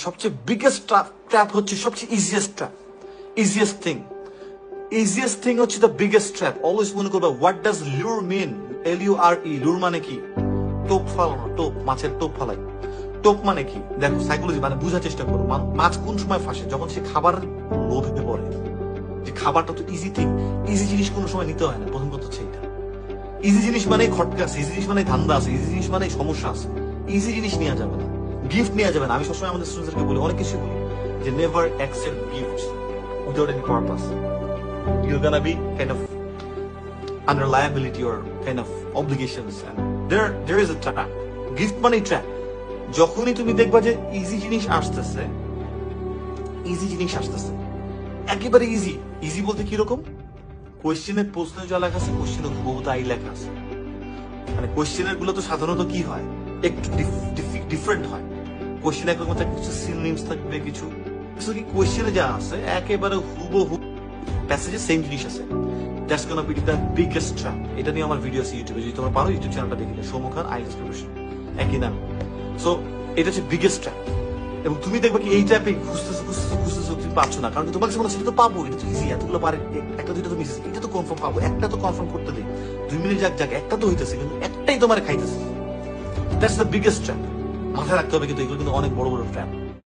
সবচেয়ে biggest trap হচ্ছে সবচেয়ে ইজিয়েস্ট থিং হচ্ছে দ্য বিগেস্ট ট্র্যাপ। অলওয়েজ মনে করবে হোয়াট ডাজ লুর মিন, LURE, লুর মানে কি? টোপ ফালানো, টোপ, মাছের টোপ ফালাই। টোপ মানে কি? দেখো সাইকোলজি মানে বুঝার চেষ্টা করো। মাছ কোন সময় ফাঁসে? যখন সে খাবার লোভে পড়ে। যে খাবারটা তো ইজি থিং, ইজি জিনিস কোনো সময় নিতে হয় না। প্রথম কথা হচ্ছে এটা। ইজি জিনিস মানে খটকা আছে, ইজি জিনিস মানে ধান্দা আছে, ইজি জিনিস মানে সমস্যা আছে। ইজি জিনিস নেওয়া যাবে না, গিফট নেওয়া যাবে না। আমি সবসময় আমাদের স্টুডেন্টদেরকে বলি, অনেক কিছু বলি, যে never accept gifts without any purpose. You're gonna be kind of under liability or kind of obligations, and there is a trap. Gift money trap. যখনই তুমি দেখবা যে ইজি জিনিস আসতেছে, একেবারে ইজি বলতে কিরকম? কোয়েশ্চেনের প্রশ্নে যা লেখা আছে, কোয়েশ্চেনের হুবহু তাই লেখা আছে। মানে কোয়েশ্চেনের গুলো তো সাধারণত কি হয়, একটু ডিফারেন্ট হয়। কোয়েশ্চেন একরকম থাকবে, কিছু সিনোনিমস থাকবে, কিছু কি কোয়েশ্চেনে যা আছে একেবারে হুবহু প্যাসেজে সেম জিনিস আছে। That's gonna be the biggest trap. এটা নিয়ে আমার ভিডিও আছে ইউটিউবে, যদি তোমরা পারো ইউটিউব চ্যানেলটা দেখে নিও, সৌম্য খান IELTS প্রিপারেশন, একই নাম। সো এটা হচ্ছে বিগেস্ট ট্র্যাপ। এবং তুমি দেখবে কি এই ট্র্যাপে খুঁজতেছো তুমি পাচ্ছ না, কারণ তোমার কাছে মনে হচ্ছে সেটা তো পাবো, এটা তো ইজি, এতগুলো পারে, একটা দুইটা তো মিস, এটা তো কনফার্ম পাবো, একটা তো কনফার্ম করতে দিই, 2 মিনিট যাক একটা তো হইতেছে, কিন্তু একটাই তোমার খাইতেছে। That's the biggest trap. মাথায় রাখতে হবে, কিন্তু এগুলো কিন্তু অনেক বড় বড় ট্র্যাপ।